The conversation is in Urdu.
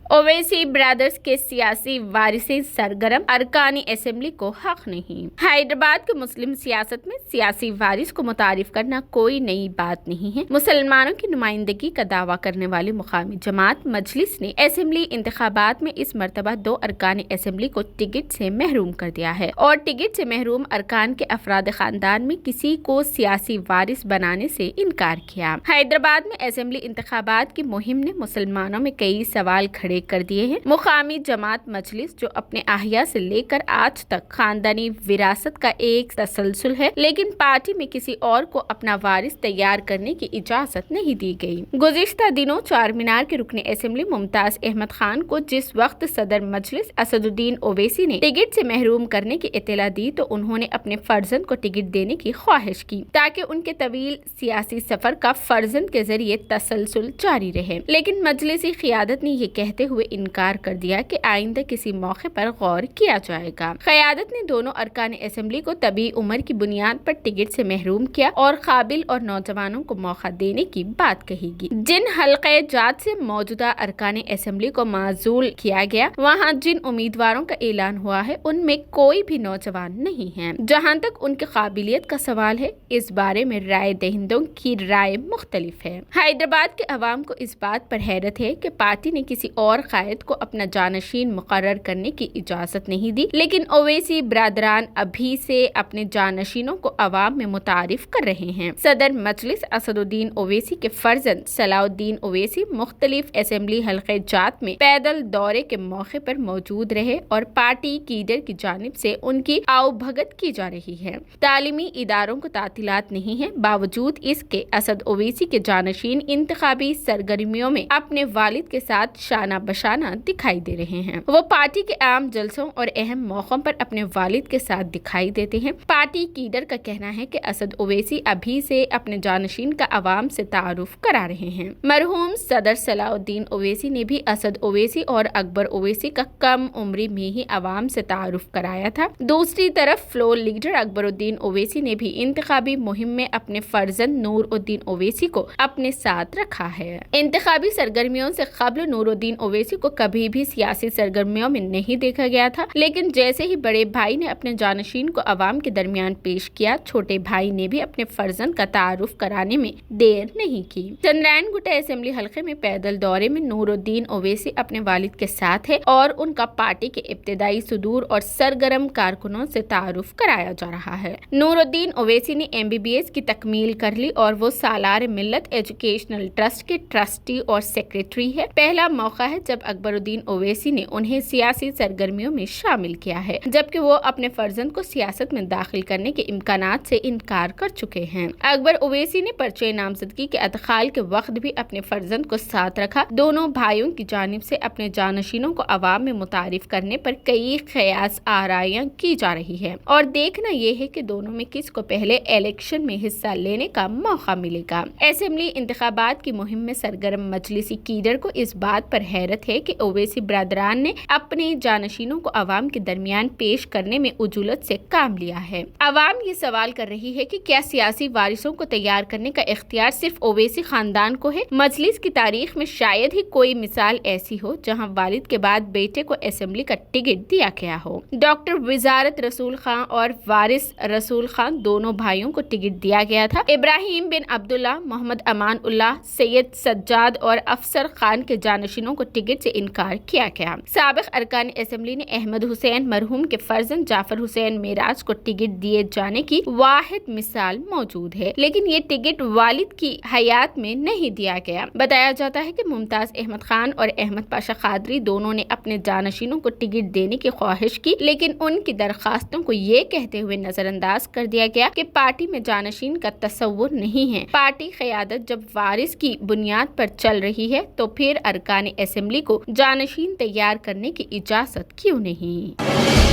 اویسی برادرز کے سیاسی وارثین سرگرم، ارکان اسمبلی کو حق نہیں۔ حیدرآباد کے مسلم سیاست میں سیاسی وارث کو متعارف کرنا کوئی نئی بات نہیں ہے۔ مسلمانوں کی نمائندگی کا دعویٰ کرنے والی مقامی جماعت مجلس نے اسمبلی انتخابات میں اس مرتبہ 2 ارکان اسمبلی کو ٹکٹ سے محروم کر دیا ہے اور ٹکٹ سے محروم ارکان کے افراد خاندان میں کسی کو سیاسی وارث بنانے سے انکار کیا۔ حیدرآباد میں اسمبلی انتخابات کی مہم نے مسلمانوں میں کئی سوال کھڑے کر دیے ہیں۔ مقامی جماعت مجلس جو اپنے احیا سے لے کر آج تک خاندانی وراثت کا ایک تسلسل ہے، لیکن پارٹی میں کسی اور کو اپنا وارث تیار کرنے کی اجازت نہیں دی گئی۔ گزشتہ دنوں چار مینار کے رکن اسمبلی ممتاز احمد خان کو جس وقت صدر مجلس اسد الدین اویسی نے ٹکٹ سے محروم کرنے کی اطلاع دی تو انہوں نے اپنے فرزند کو ٹکٹ دینے کی خواہش کی تاکہ ان کے طویل سیاسی سفر کا فرزند کے ذریعے تسلسل جاری رہے، لیکن مجلسی قیادت نے یہ کہتے ہوئے انکار کر دیا کہ آئندہ کسی موقع پر غور کیا جائے گا۔ قیادت نے دونوں ارکان اسمبلی کو طبی عمر کی بنیاد پر ٹکٹ سے محروم کیا اور قابل اور نوجوانوں کو موقع دینے کی بات کہی گی۔ جن حلقہ جات سے موجودہ ارکان اسمبلی کو معزول کیا گیا، وہاں جن امیدواروں کا اعلان ہوا ہے ان میں کوئی بھی نوجوان نہیں ہے۔ جہاں تک ان کی قابلیت کا سوال ہے، اس بارے میں رائے دہندوں کی رائے مختلف ہے۔ حیدرآباد کے عوام کو اس بات پر حیرت ہے کہ پارٹی نے کسی اور قائد کو اپنا جانشین مقرر کرنے کی اجازت نہیں دی، لیکن اویسی برادران ابھی سے اپنے جانشینوں کو عوام میں متعارف کر رہے ہیں۔ صدر مجلس اسد الدین اویسی کے فرزند صلاح الدین اویسی مختلف اسمبلی حلقہ جات میں پیدل دورے کے موقع پر موجود رہے اور پارٹی کیڈر کی جانب سے ان کی آؤ بھگت کی جا رہی ہے۔ تعلیمی اداروں کو تعطیلات نہیں ہیں، باوجود اس کے اسد اویسی کے جانشین انتخابی سرگرمیوں میں اپنے والد کے ساتھ شانہ بشانہ دکھائی دے رہے ہیں۔ وہ پارٹی کے عام جلسوں اور اہم موقعوں پر اپنے والد کے ساتھ دکھائی دیتے ہیں۔ پارٹی کیڈر کا کہنا ہے کہ اسد اویسی ابھی سے اپنے جانشین کا عوام سے تعارف کرا رہے ہیں۔ مرحوم صدر صلاح الدین اویسی نے بھی اسد اویسی اور اکبر اویسی کا کم عمری میں ہی عوام سے تعارف کرایا تھا۔ دوسری طرف فلور لیڈر اکبر الدین اویسی نے بھی انتخابی مہم میں اپنے فرزند نور الدین اویسی کو اپنے ساتھ رکھا ہے۔ انتخابی سرگرمیوں سے قبل نور الدین اویسی کو کبھی بھی سیاسی سرگرمیوں میں نہیں دیکھا گیا تھا، لیکن جیسے ہی بڑے بھائی نے اپنے جانشین کو عوام کے درمیان پیش کیا، چھوٹے بھائی نے بھی اپنے فرزند کا تعارف کرانے میں دیر نہیں کی۔ چندرائن گٹا اسمبلی حلقے میں پیدل دورے میں نور الدین اویسی اپنے والد کے ساتھ ہے اور ان کا پارٹی کے ابتدائی صدور اور سرگرم کارکنوں سے تعارف کرایا جا رہا ہے۔ نور الدین اویسی نے MBBS کی تکمیل کر لی اور وہ سالار ملت ایجوکیشنل ٹرسٹ کے ٹرسٹی اور سیکریٹری ہے۔ پہلا موقع ہے جب اکبر الدین اویسی نے انہیں سیاسی سرگرمیوں میں شامل کیا ہے، جبکہ وہ اپنے فرزند کو سیاست میں داخل کرنے کے امکانات سے انکار کر چکے ہیں۔ اکبر اویسی نے پرچہ نامزدگی کے ادخال کے وقت بھی اپنے فرزند کو ساتھ رکھا۔ دونوں بھائیوں کی جانب سے اپنے جانشینوں کو عوام میں متعارف کرنے پر کئی قیاس آرائیاں کی جا رہی ہے اور دیکھنا یہ ہے کہ دونوں میں کس کو پہلے الیکشن میں حصہ لینے کا موقع ملے گا۔ اسمبلی انتخابات کی مہم میں سرگرم مجلسی کیڈر کو اس بات پر حیرت ہے کہ اویسی برادران نے اپنے جانشینوں کو عوام کے درمیان پیش کرنے میں عجولت سے کام لیا ہے۔ عوام یہ سوال کر رہی ہے کہ کیا سیاسی وارثوں کو تیار کرنے کا اختیار صرف اویسی خاندان کو ہے؟ مجلس کی تاریخ میں شاید ہی کوئی مثال ایسی ہو جہاں والد کے بعد بیٹے کو اسمبلی کا ٹکٹ دیا گیا ہو۔ ڈاکٹر وزارت رسول خان اور وارث رسول خان دونوں بھائیوں کو ٹکٹ دیا گیا تھا۔ ابراہیم بن عبداللہ، محمد امان اللہ، سید سجاد اور افسر خان کے جانشینوں کو ٹکٹ سے انکار کیا گیا۔ سابق ارکان اسمبلی نے احمد حسین مرحوم کے فرزند جعفر حسین معراج کو ٹکٹ دیے جانے کی واحد مثال موجود ہے، لیکن یہ ٹکٹ والد کی حیات میں نہیں دیا گیا۔ بتایا جاتا ہے کہ ممتاز احمد خان اور احمد پاشا قادری دونوں نے اپنے جانشینوں کو ٹکٹ دینے کی خواہش کی، لیکن ان کی درخواستوں کو یہ کہتے ہوئے نظر انداز کر دیا گیا کہ پارٹی میں جانشین کا تصور نہیں ہے۔ پارٹی قیادت جب وارث کی بنیاد پر چل رہی ہے تو پھر ارکان اسمبلی کو جانشین تیار کرنے کی اجازت کیوں نہیں؟